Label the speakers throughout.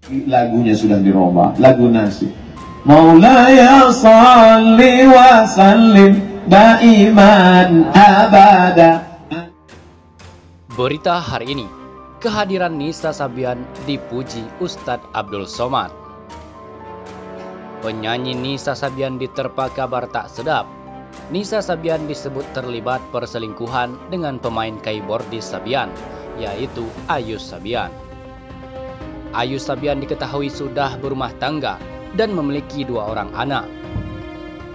Speaker 1: Lagunya sudah dirubah, lagu Nasyid. Maulaya salli wa sallim daiman abada.
Speaker 2: Berita hari ini, kehadiran Nisa Sabian dipuji Ustadz Abdul Somad. Penyanyi Nisa Sabian diterpa kabar tak sedap. Nisa Sabian disebut terlibat perselingkuhan dengan pemain keyboardis Sabian, yaitu Ayus Sabian. Ayus Sabian diketahui sudah berumah tangga dan memiliki 2 orang anak.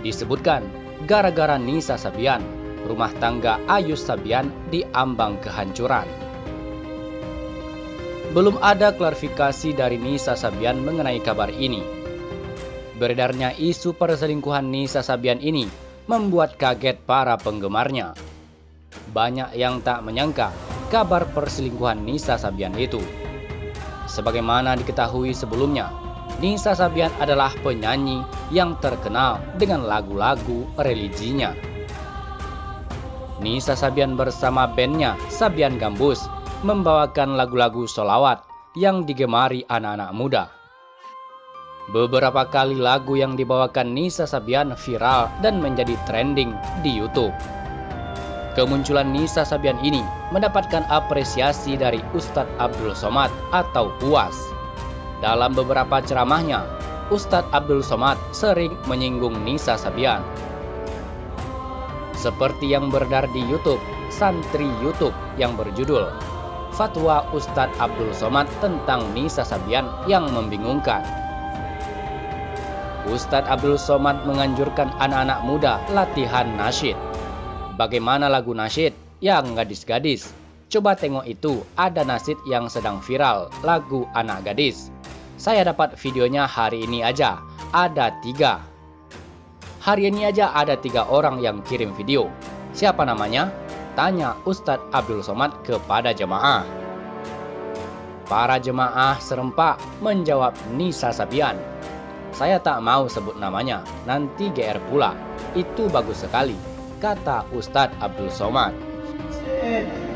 Speaker 2: Disebutkan, gara-gara Nisa Sabian, rumah tangga Ayus Sabian diambang kehancuran. Belum ada klarifikasi dari Nisa Sabian mengenai kabar ini. Beredarnya isu perselingkuhan Nisa Sabian ini membuat kaget para penggemarnya. Banyak yang tak menyangka kabar perselingkuhan Nisa Sabian itu. Sebagaimana diketahui sebelumnya, Nisa Sabian adalah penyanyi yang terkenal dengan lagu-lagu religinya. Nisa Sabian bersama bandnya Sabian Gambus membawakan lagu-lagu sholawat yang digemari anak-anak muda. Beberapa kali lagu yang dibawakan Nisa Sabian viral dan menjadi trending di YouTube. Kemunculan Nisa Sabian ini mendapatkan apresiasi dari Ustadz Abdul Somad atau UAS. Dalam beberapa ceramahnya, Ustadz Abdul Somad sering menyinggung Nisa Sabian. Seperti yang beredar di YouTube, santri YouTube yang berjudul Fatwa Ustadz Abdul Somad tentang Nisa Sabian yang membingungkan. Ustadz Abdul Somad menganjurkan anak-anak muda latihan nasyid. Bagaimana lagu nasyid yang gadis-gadis? Coba tengok itu, ada nasyid yang sedang viral, lagu anak gadis. Saya dapat videonya hari ini aja, ada 3. Hari ini aja ada 3 orang yang kirim video. Siapa namanya? Tanya Ustadz Abdul Somad kepada jemaah. Para jemaah serempak menjawab Nisa Sabian. Saya tak mau sebut namanya, nanti GR pula. Itu bagus sekali, kata Ustadz Abdul Somad.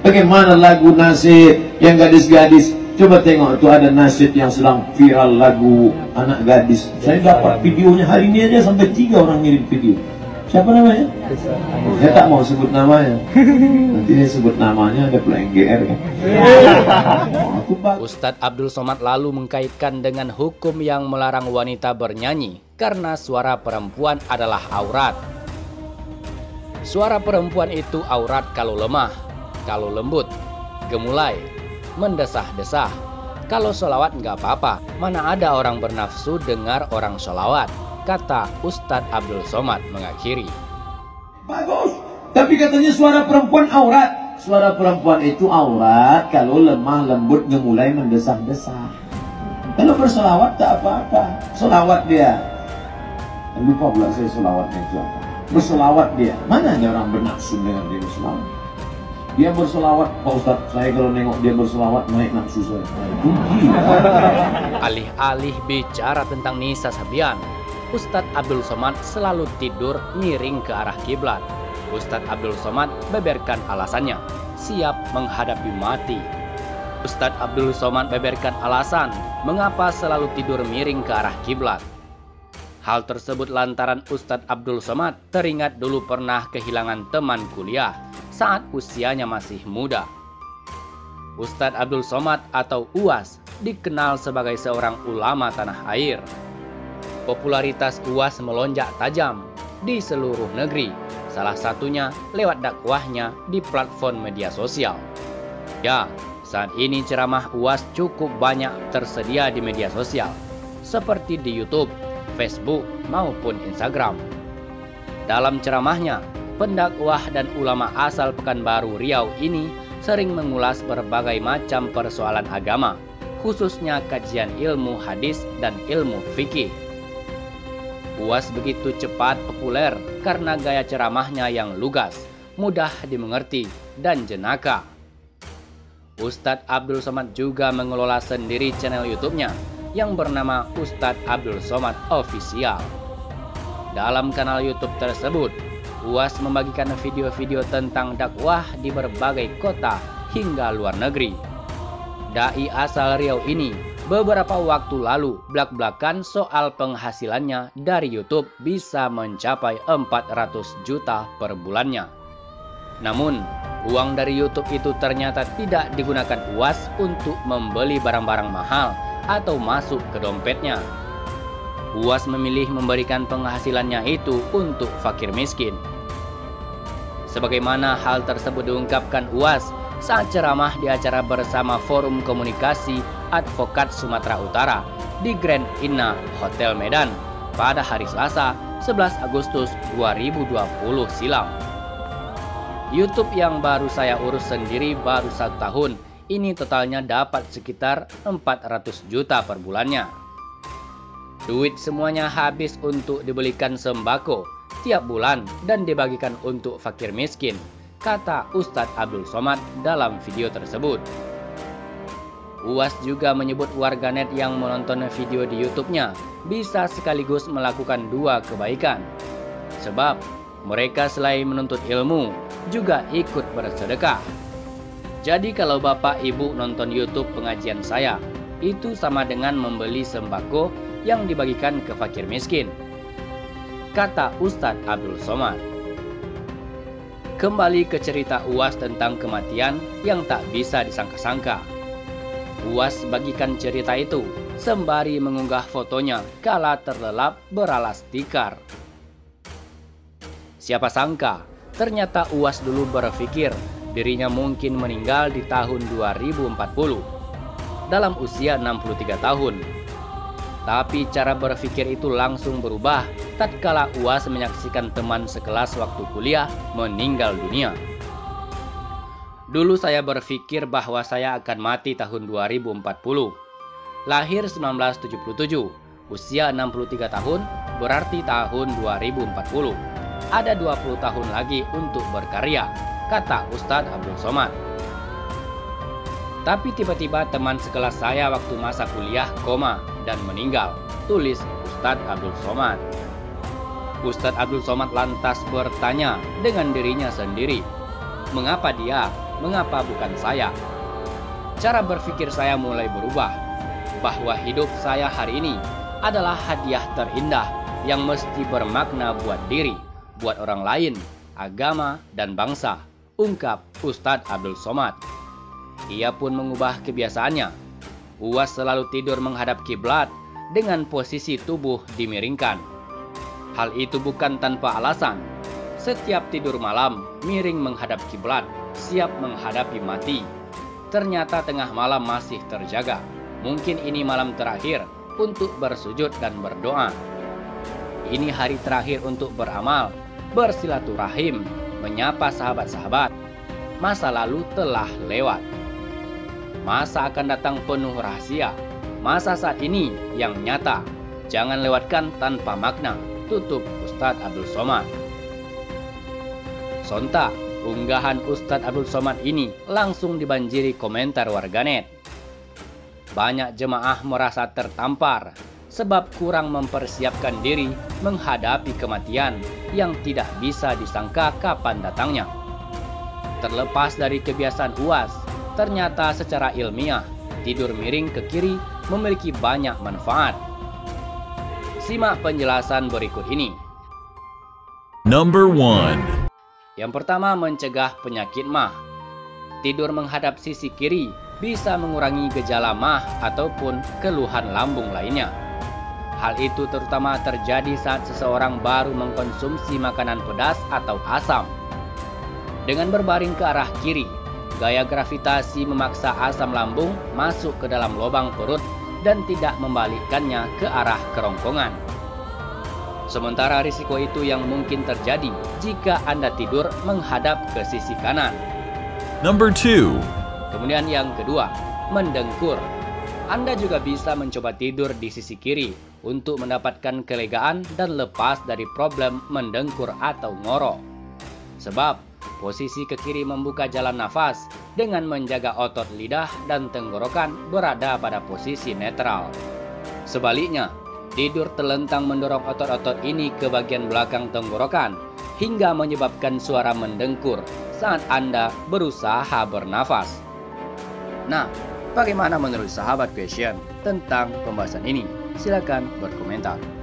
Speaker 1: Bagaimana lagu nasyid yang gadis-gadis? Coba tengok, itu ada nasyid yang sedang viral, lagu anak gadis. Saya dapat videonya hari ini aja sampai 3 orang ngirim video. Siapa namanya? Saya tak mau sebut namanya. Nanti saya sebut namanya ada pula yang GR kan.
Speaker 2: Ustadz Abdul Somad lalu mengkaitkan dengan hukum yang melarang wanita bernyanyi karena suara perempuan adalah aurat. Suara perempuan itu aurat kalau lemah, kalau lembut, gemulai, mendesah-desah. Kalau sholawat nggak apa-apa, mana ada orang bernafsu dengar orang sholawat, kata Ustadz Abdul Somad mengakhiri.
Speaker 1: Bagus, tapi katanya suara perempuan aurat. Suara perempuan itu aurat kalau lemah, lembut, gemulai, mendesah-desah. Kalau bersolawat tak apa-apa. Solawat dia. Lupa pula saya solawatnya itu apa. Bersolawat dia. Mana ada orang bernafsu dengan dia bersolawat? Dia bersolawat, Pak Ustadz, saya kalau nengok dia bersolawat naik nafsu saya.
Speaker 2: Alih-alih bicara tentang Nisa Sabian, Ustadz Abdul Somad selalu tidur miring ke arah kiblat. Ustadz Abdul Somad beberkan alasannya, siap menghadapi mati. Ustadz Abdul Somad beberkan alasan mengapa selalu tidur miring ke arah kiblat. Hal tersebut lantaran Ustadz Abdul Somad teringat dulu pernah kehilangan teman kuliah saat usianya masih muda. Ustadz Abdul Somad atau UAS dikenal sebagai seorang ulama tanah air. Popularitas UAS melonjak tajam di seluruh negeri, salah satunya lewat dakwahnya di platform media sosial. Ya, saat ini ceramah UAS cukup banyak tersedia di media sosial, seperti di YouTube, Facebook, maupun Instagram. Dalam ceramahnya, pendakwah dan ulama asal Pekanbaru Riau ini sering mengulas berbagai macam persoalan agama, khususnya kajian ilmu hadis dan ilmu fikih. UAS begitu cepat populer karena gaya ceramahnya yang lugas, mudah dimengerti, dan jenaka. Ustadz Abdul Somad juga mengelola sendiri channel YouTube-nya yang bernama Ustadz Abdul Somad Official. Dalam kanal YouTube tersebut, UAS membagikan video-video tentang dakwah di berbagai kota hingga luar negeri. Dai asal Riau ini Beberapa waktu lalu, blak-blakan soal penghasilannya dari YouTube bisa mencapai 400 juta per bulannya. Namun, uang dari YouTube itu ternyata tidak digunakan UAS untuk membeli barang-barang mahal atau masuk ke dompetnya. UAS memilih memberikan penghasilannya itu untuk fakir miskin. Sebagaimana hal tersebut diungkapkan UAS saat ceramah di acara bersama Forum Komunikasi Advokat Sumatera Utara di Grand Inna Hotel Medan pada hari Selasa 11 Agustus 2020 silam. YouTube yang baru saya urus sendiri baru 1 tahun, ini totalnya dapat sekitar 400 juta per bulannya. Duit semuanya habis untuk dibelikan sembako tiap bulan dan dibagikan untuk fakir miskin, kata Ustadz Abdul Somad dalam video tersebut. UAS juga menyebut warganet yang menonton video di YouTube-nya bisa sekaligus melakukan 2 kebaikan. Sebab mereka selain menuntut ilmu, juga ikut bersedekah. Jadi kalau Bapak Ibu nonton YouTube pengajian saya, itu sama dengan membeli sembako yang dibagikan ke fakir miskin, kata Ustadz Abdul Somad. Kembali ke cerita UAS tentang kematian yang tak bisa disangka-sangka. UAS bagikan cerita itu sembari mengunggah fotonya kala terlelap beralas tikar. Siapa sangka, ternyata UAS dulu berpikir dirinya mungkin meninggal di tahun 2040 dalam usia 63 tahun. Tapi cara berpikir itu langsung berubah tatkala UAS menyaksikan teman sekelas waktu kuliah meninggal dunia. Dulu saya berpikir bahwa saya akan mati tahun 2040. Lahir 1977, usia 63 tahun, berarti tahun 2040. Ada 20 tahun lagi untuk berkarya, kata Ustadz Abdul Somad. Tapi tiba-tiba teman sekelas saya waktu masa kuliah koma dan meninggal, tulis Ustadz Abdul Somad. Ustadz Abdul Somad lantas bertanya dengan dirinya sendiri, mengapa dia? Mengapa bukan saya? Cara berpikir saya mulai berubah, bahwa hidup saya hari ini adalah hadiah terindah yang mesti bermakna buat diri, buat orang lain, agama, dan bangsa, ungkap Ustadz Abdul Somad. Ia pun mengubah kebiasaannya. UAS selalu tidur menghadap kiblat dengan posisi tubuh dimiringkan. Hal itu bukan tanpa alasan. Setiap tidur malam, miring menghadap kiblat, siap menghadapi mati. Ternyata tengah malam masih terjaga. Mungkin ini malam terakhir untuk bersujud dan berdoa. Ini hari terakhir untuk beramal, bersilaturahim, menyapa sahabat-sahabat. Masa lalu telah lewat. Masa akan datang penuh rahasia. Masa saat ini yang nyata. Jangan lewatkan tanpa makna, tutup Ustadz Abdul Somad. Sontak, unggahan Ustadz Abdul Somad ini langsung dibanjiri komentar warganet. Banyak jemaah merasa tertampar sebab kurang mempersiapkan diri menghadapi kematian yang tidak bisa disangka kapan datangnya. Terlepas dari kebiasaan UAS, ternyata secara ilmiah tidur miring ke kiri memiliki banyak manfaat. Simak penjelasan berikut ini.
Speaker 3: Number 1.
Speaker 2: Yang pertama, mencegah penyakit MAH. Tidur menghadap sisi kiri bisa mengurangi gejala MAH ataupun keluhan lambung lainnya. Hal itu terutama terjadi saat seseorang baru mengkonsumsi makanan pedas atau asam. Dengan berbaring ke arah kiri, gaya gravitasi memaksa asam lambung masuk ke dalam lubang perut dan tidak membalikkannya ke arah kerongkongan. Sementara risiko itu yang mungkin terjadi jika Anda tidur menghadap ke sisi kanan.
Speaker 3: Number 2.
Speaker 2: Kemudian yang kedua, mendengkur. Anda juga bisa mencoba tidur di sisi kiri untuk mendapatkan kelegaan dan lepas dari problem mendengkur atau ngorok. Sebab posisi ke kiri membuka jalan nafas dengan menjaga otot lidah dan tenggorokan berada pada posisi netral. Sebaliknya, tidur telentang mendorong otot-otot ini ke bagian belakang tenggorokan hingga menyebabkan suara mendengkur saat Anda berusaha bernafas. Nah, Bagaimana menurut sahabat Question tentang pembahasan ini? Silakan berkomentar.